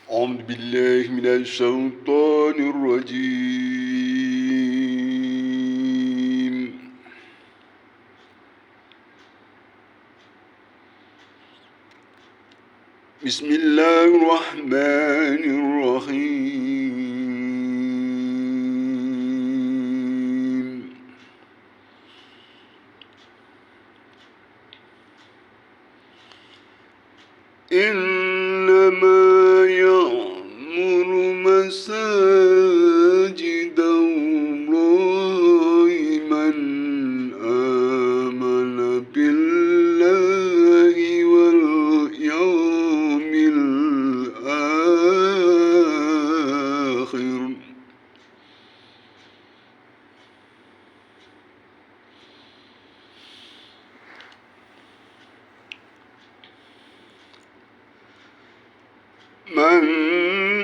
أعوذ بالله من الشيطان الرجيم. بسم الله الرحمن الرحيم. إنما يعمر مساجد الله من آمن بالله واليوم الآخر من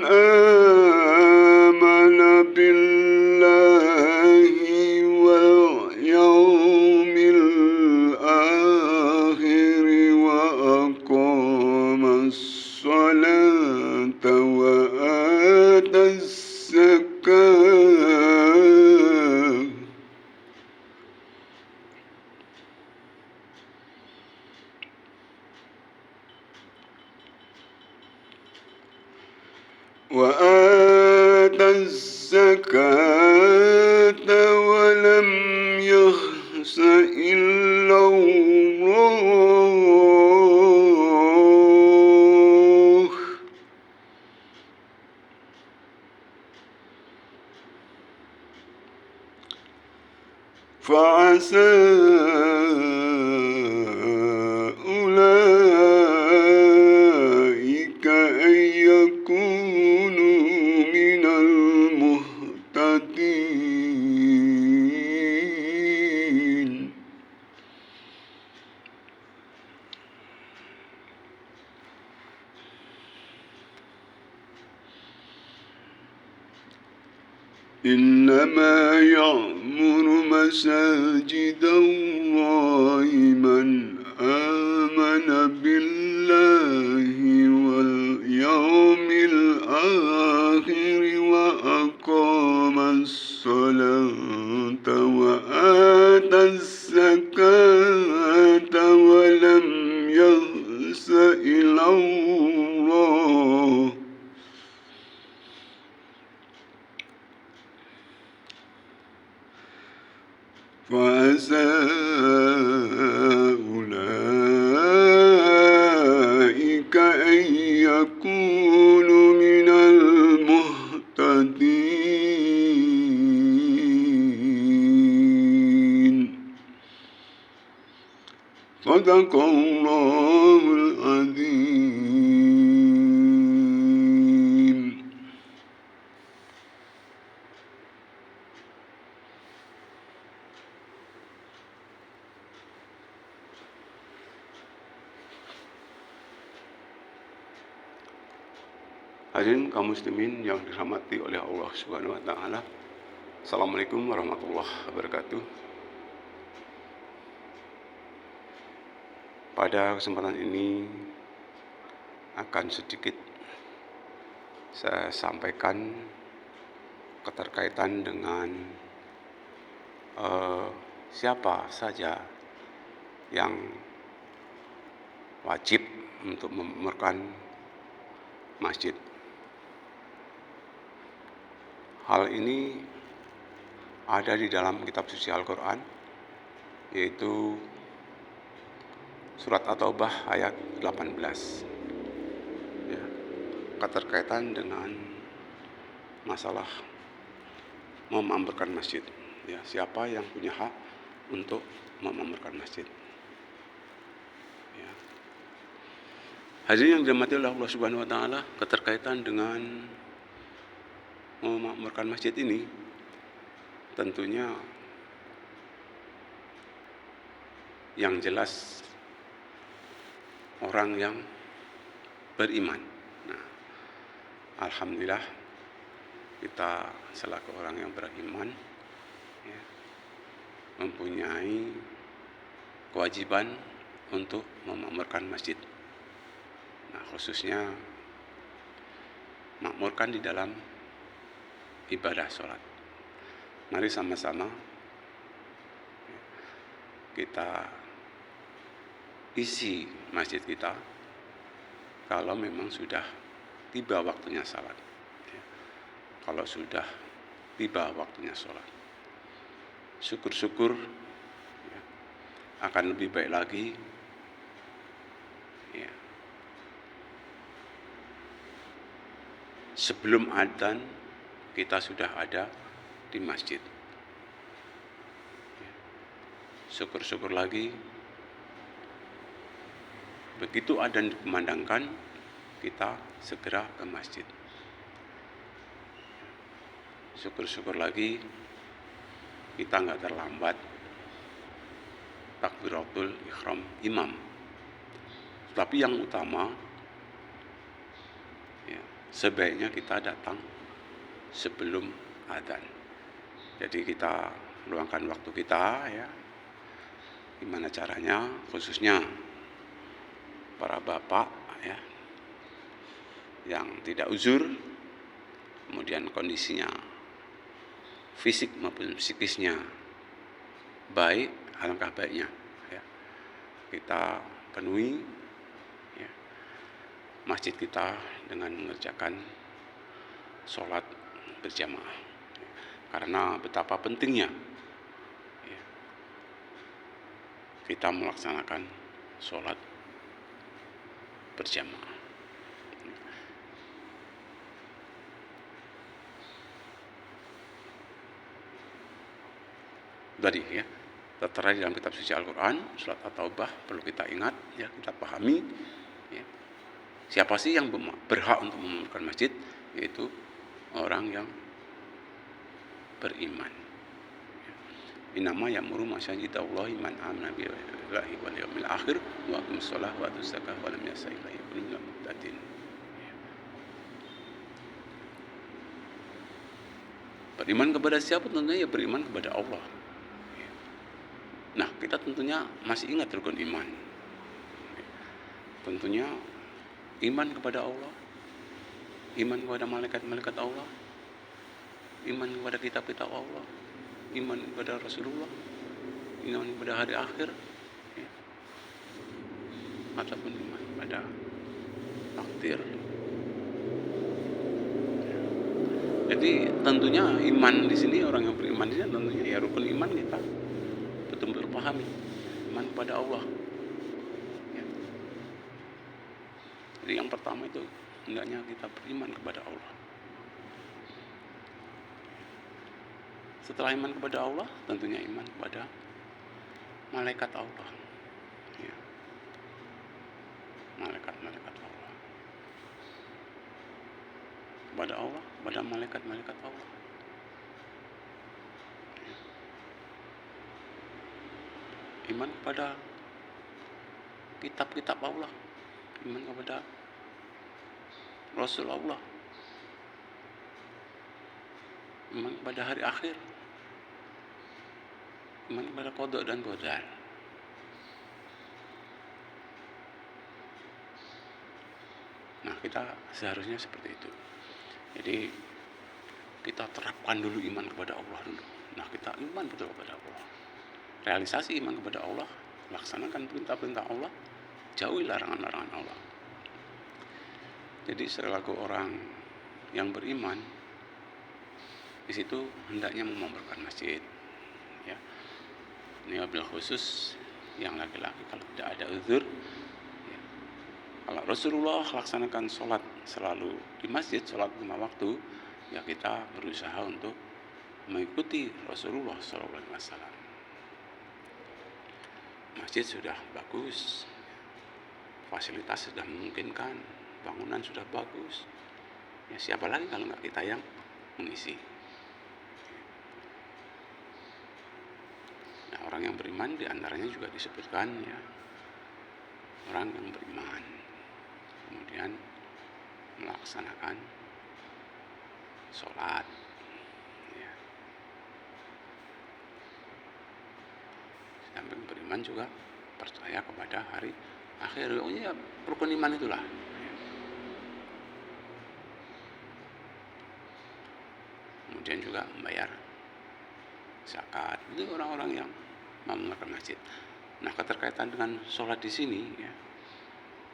آمن بالله واليوم الآخر وأقام الصلاة وآتى الزكاة ولم يخش إلا الله فعسى أولئك أن يكونوا من المهتدين. إنما يعمر مساجد الله من آمن بالله واليوم الآخر وأقام الصلاة وآتى الزكاة ولم يخش إلا الله فعسى أولئك أن يكونوا من المهتدين. صدق الله العظيم. Hadirin kaum muslimin yang dirahmati oleh Allah Subhanahu wa taala. Assalamualaikum warahmatullahi wabarakatuh. Pada kesempatan ini akan sedikit saya sampaikan keterkaitan dengan siapa saja yang wajib untuk memakmurkan masjid. Hal ini ada di dalam kitab suci Al-Quran, yaitu surat At-Taubah ayat 18. Ya, keterkaitan dengan masalah memakmurkan masjid. Ya, siapa yang punya hak untuk memakmurkan masjid? Ya. Hadirin yang dirahmati oleh Allah Subhanahu wa taala, keterkaitan dengan memakmurkan masjid ini tentunya yang jelas orang yang beriman. Nah, alhamdulillah kita selaku orang yang beriman ya, mempunyai kewajiban untuk memakmurkan masjid. Nah, khususnya makmurkan di dalam ibadah sholat. Mari sama-sama kita isi masjid kita kalau memang sudah tiba waktunya sholat. Kalau sudah tiba waktunya sholat, syukur-syukur akan lebih baik lagi ya. Sebelum adzan kita sudah ada di masjid. Syukur-syukur lagi begitu adzan dikumandangkan kita segera ke masjid. Syukur-syukur lagi kita nggak terlambat takbiratul ihram imam. Tapi yang utama ya, sebaiknya kita datang sebelum adzan. Jadi kita luangkan waktu kita ya. Gimana caranya, khususnya para bapak ya yang tidak uzur, kemudian kondisinya fisik maupun psikisnya baik, alangkah baiknya ya, kita penuhi ya, masjid kita dengan mengerjakan sholat berjamaah ya. Karena betapa pentingnya ya, kita melaksanakan sholat berjamaah. Tadi ya, tertera di dalam kitab suci Al-Quran, surat At-Taubah, perlu kita ingat ya, kita pahami ya. Siapa sih yang berhak untuk memakmurkan masjid? Yaitu orang yang beriman ya. Innama ya'muru masajidallahi man amana billahi wal yawmil akhir wa aqimus shalah wa atuz zakah wa lam yas'a ila yakunu minal muhtadin. Beriman kepada siapa? Tentunya ya beriman kepada Allah. Nah, kita tentunya masih ingat rukun iman. Tentunya iman kepada Allah, iman kepada malaikat-malaikat Allah, iman kepada kitab-kitab Allah, iman kepada Rasulullah, iman kepada hari akhir, ya. Ataupun iman pada takdir. Jadi tentunya iman di sini, orang yang beriman di sini tentunya ya rukun iman kita betul-betul pahami, iman kepada Allah ya. Jadi yang pertama itu hendaknya kita beriman kepada Allah. Setelah iman kepada Allah, tentunya iman kepada malaikat Allah ya. Malaikat-malaikat Allah, kepada Allah, kepada malaikat-malaikat Allah. Iman kepada kitab-kitab Allah, iman kepada Rasul Allah, iman kepada hari akhir, iman kepada qada dan qadar. Nah, kita seharusnya seperti itu. Jadi kita terapkan dulu iman kepada Allah dulu. Nah, kita iman betul kepada Allah. Realisasi iman kepada Allah, laksanakan perintah-perintah Allah, jauhi larangan-larangan Allah. Jadi selaku orang yang beriman, di situ hendaknya memamurkan masjid. Ya. Ini wabil khusus yang laki-laki kalau tidak ada uzur. Ya. Kalau Rasulullah laksanakan sholat selalu di masjid, sholat 5 waktu, ya kita berusaha untuk mengikuti Rasulullah SAW. Masjid sudah bagus, fasilitas sudah memungkinkan, bangunan sudah bagus. Ya siapa lagi kalau nggak kita yang mengisi? Nah, orang yang beriman diantaranya juga disebutkan ya, orang yang beriman kemudian melaksanakan sholat. Ya. Sampai beriman juga percaya kepada hari akhir. Ya, rukun iman itulah. kemudian juga membayar zakat. Itu orang-orang yang mau mengerjakan masjid. Nah, keterkaitan dengan sholat di sini ya,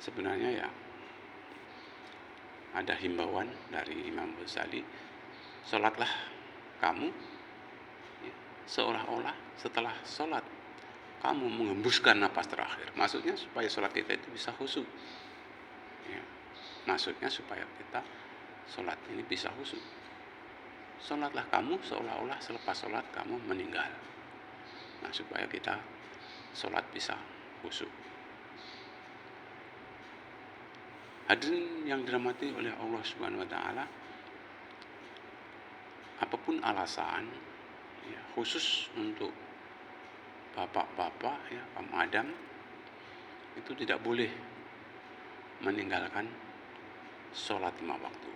sebenarnya ya ada himbauan dari Imam Ghazali, sholatlah kamu ya, seolah-olah setelah sholat kamu mengembuskan napas terakhir. Maksudnya supaya sholat kita itu bisa khusyuk ya. Maksudnya supaya kita sholat ini bisa khusyuk. Sholatlah kamu seolah-olah selepas sholat kamu meninggal. Nah, supaya kita sholat bisa khusyuk. Hadirin yang dirahmati oleh Allah Subhanahu wa taala, apapun alasan ya, khusus untuk bapak-bapak ya, kaum Adam itu tidak boleh meninggalkan sholat 5 waktu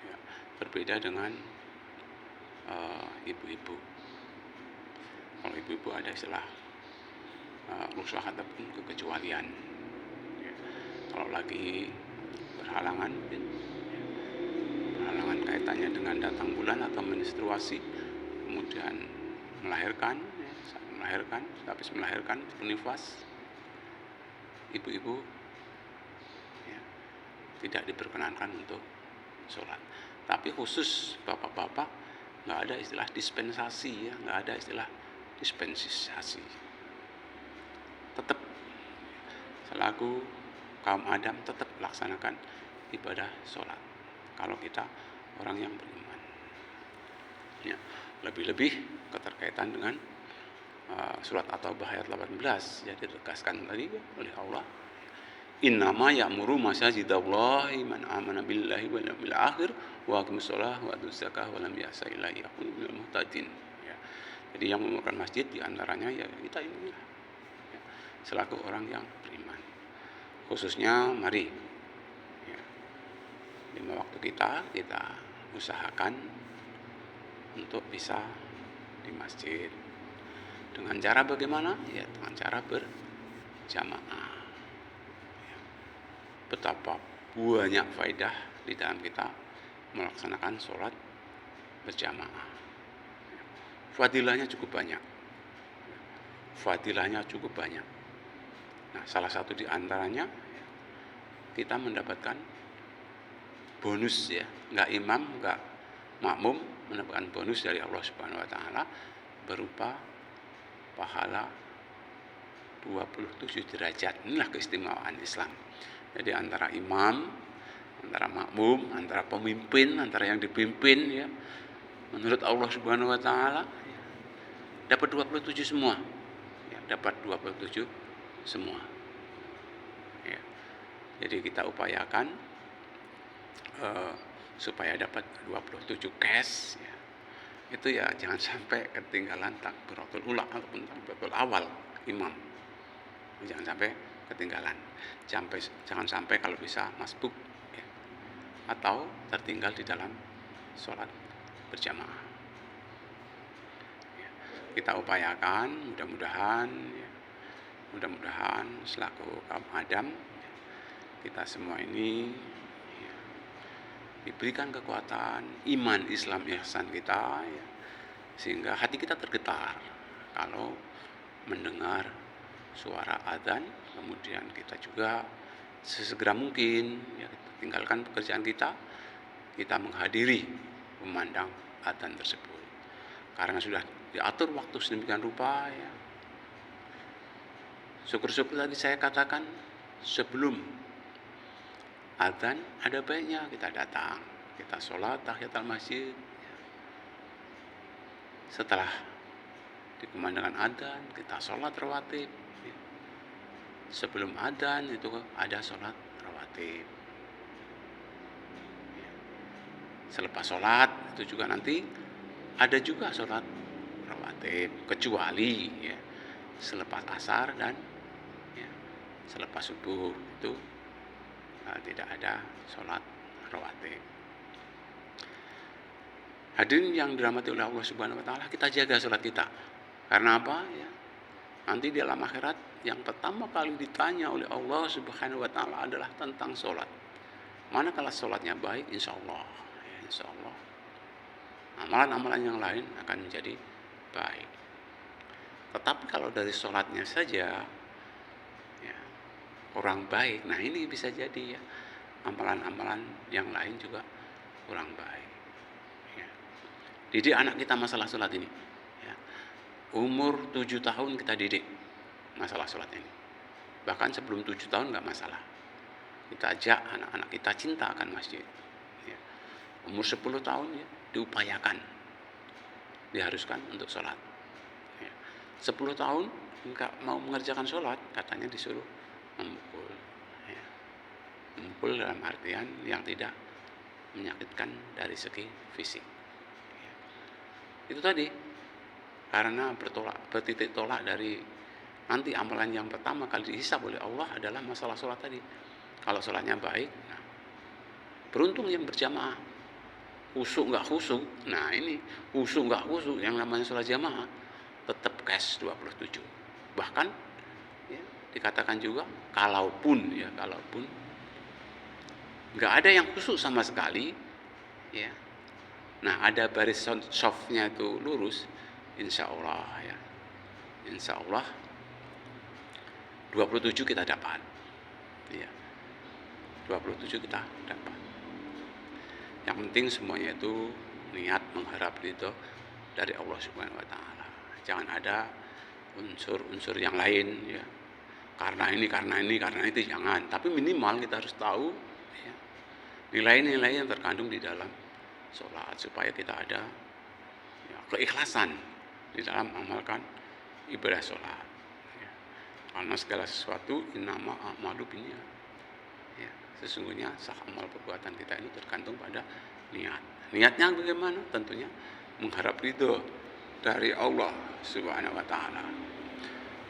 ya, berbeda dengan ibu-ibu. Kalau ibu-ibu ada istilah rukhsah ataupun kekecualian ya. Kalau lagi berhalangan kaitannya dengan datang bulan atau menstruasi, kemudian melahirkan ya, habis melahirkan nifas, ibu-ibu ya, tidak diperkenankan untuk sholat. Tapi khusus bapak-bapak nggak ada istilah dispensasi ya, nggak ada istilah dispensasi. Tetap selaku kaum Adam tetap laksanakan ibadah sholat kalau kita orang yang beriman ya. Lebih-lebih keterkaitan dengan surat At-Taubah ayat 18 jadi ditegaskan tadi oleh Allah, innama ya'muru masajidallahi man amana billahi wal yawmil akhir wa aqimus shalah wa atuz zakah wa lam ya'sa illa yakunu minal muhtadin ya. Jadi yang memerlukan masjid diantaranya ya kita ini ya, selaku orang yang beriman. Khususnya mari ya, 5 waktu kita usahakan untuk bisa di masjid. Dengan cara bagaimana? Ya dengan cara berjamaah ya. Betapa banyak faedah di dalam kita melaksanakan sholat berjamaah ya. Fadilahnya cukup banyak. Nah, salah satu di antaranya kita mendapatkan bonus ya, nggak imam, nggak makmum, mendapatkan bonus dari Allah Subhanahu wa taala berupa pahala 27 derajat. Inilah keistimewaan Islam. Jadi antara imam, antara makmum, antara pemimpin, antara yang dipimpin ya, menurut Allah Subhanahu wa taala dapat 27 semua. Ya, dapat 27 semua. Ya. Jadi kita upayakan supaya dapat 27 cash ya. Itu ya jangan sampai ketinggalan takbiratul ula ataupun takbiratul awal imam. Jangan sampai ketinggalan. Jangan sampai kalau bisa masbuk ya. Atau tertinggal di dalam sholat berjamaah. Ya. Kita upayakan mudah-mudahan selaku kaum Adam kita semua ini diberikan kekuatan iman Islam ihsan kita ya, sehingga hati kita tergetar kalau mendengar suara adzan, kemudian kita juga sesegera mungkin ya, kita tinggalkan pekerjaan kita menghadiri memandang adzan tersebut karena sudah diatur waktu sedemikian rupa ya. Syukur-syukur tadi saya katakan sebelum adzan ada baiknya kita datang, kita sholat tahiyatul masjid. Setelah dikumandangkan adzan, kita sholat rawatib. Sebelum adzan itu ada sholat rawatib. Selepas sholat itu juga nanti ada juga sholat rawatib, kecuali ya, selepas asar dan ya, selepas subuh itu tidak ada sholat rawatib. Hadirin yang dirahmati oleh Allah Subhanahu wa taala, kita jaga sholat kita. Karena apa ya? Nanti di alam akhirat yang pertama kali ditanya oleh Allah Subhanahu wa taala adalah tentang sholat. Manakala sholatnya baik, insya Allah amalan-amalan yang lain akan menjadi baik. Tetapi kalau dari sholatnya saja ya, kurang baik, nah ini bisa jadi ya amalan-amalan yang lain juga kurang baik. Ya. Didik anak kita masalah sholat ini. Ya. Umur 7 tahun kita didik masalah sholat ini. Bahkan sebelum 7 tahun nggak masalah. Kita ajak anak-anak kita cinta akan masjid. Ya. Umur 10 tahun ya diupayakan, diharuskan untuk sholat. Ya. 10 tahun nggak mau mengerjakan sholat, katanya disuruh memukul. Ya. Memukul dalam artian yang tidak menyakitkan dari segi fisik. Ya. Itu tadi, karena bertitik tolak dari nanti amalan yang pertama kali dihisab oleh Allah adalah masalah sholat tadi. Kalau sholatnya baik, nah, beruntung yang berjamaah. Khusyuk nggak khusyuk, nah ini khusyuk nggak khusyuk yang namanya sholat jamaah tetap cash 27. Bahkan ya, dikatakan juga kalaupun nggak ada yang khusyuk sama sekali, ya, nah ada baris softnya itu lurus, insya Allah 27 kita dapat, ya, 27 kita dapat. Yang penting semuanya itu niat mengharap ridho dari Allah Subhanahu wa taala. Jangan ada unsur-unsur yang lain ya. Karena ini, karena itu jangan. Tapi minimal kita harus tahu ya, nilai-nilai yang terkandung di dalam sholat supaya kita ada ya, keikhlasan di dalam amalkan ibadah sholat. Ya. Karena segala sesuatu innama a'malu binniyat. Ya, sesungguhnya sah amal perbuatan kita ini tergantung pada niat. Niatnya bagaimana? Tentunya mengharap ridho dari Allah Subhanahu wa taala.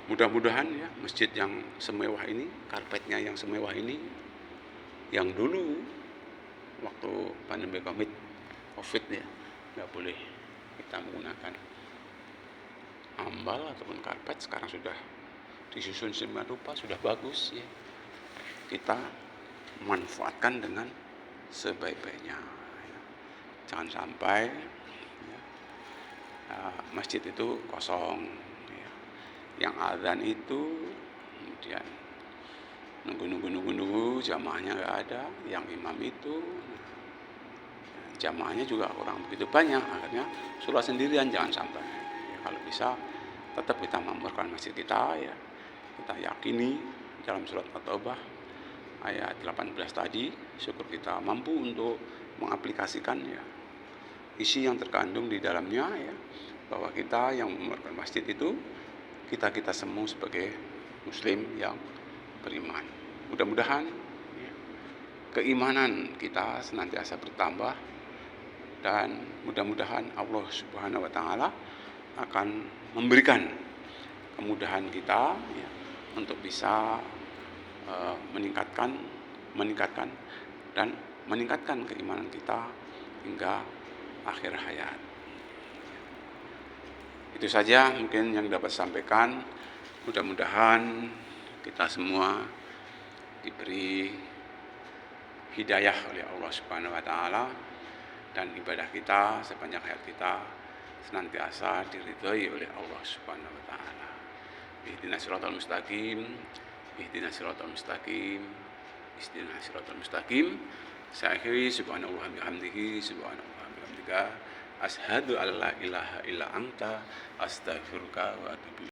Mudah-mudahan ya masjid yang semewah ini, karpetnya yang semewah ini, yang dulu waktu pandemi Covid ya nggak boleh kita menggunakan ambal ataupun karpet, sekarang sudah disusun sedemikian rupa, sudah bagus ya. Kita manfaatkan dengan sebaik-baiknya. Jangan sampai ya, masjid itu kosong. Ya. Yang azan itu kemudian nunggu jamaahnya nggak ada. Yang imam itu jamaahnya juga kurang begitu banyak. Akhirnya sholat sendirian, jangan sampai. Ya, kalau bisa tetap kita makmurkan masjid kita ya. Kita yakini dalam surat At-Taubah ayat 18 tadi, syukur kita mampu untuk mengaplikasikan ya isi yang terkandung di dalamnya ya, bahwa kita yang memakmurkan masjid itu kita semua sebagai muslim yang beriman. Mudah-mudahan ya, keimanan kita senantiasa bertambah dan mudah-mudahan Allah Subhanahu wa taala akan memberikan kemudahan kita ya, untuk bisa meningkatkan dan meningkatkan keimanan kita hingga akhir hayat. Itu saja mungkin yang dapat sampaikan. Mudah-mudahan kita semua diberi hidayah oleh Allah Subhanahu wa taala dan ibadah kita sepanjang hayat kita senantiasa diridhoi oleh Allah Subhanahu wa taala. Ihdinas siratal mustaqim. Ihdinas siratal mustaqim. Ihdinas siratal mustaqim. Saya akhiri subhanallah bihamdihi subhanallah bihamdika asyhadu alla ilaha illa anta astaghfiruka wa atubu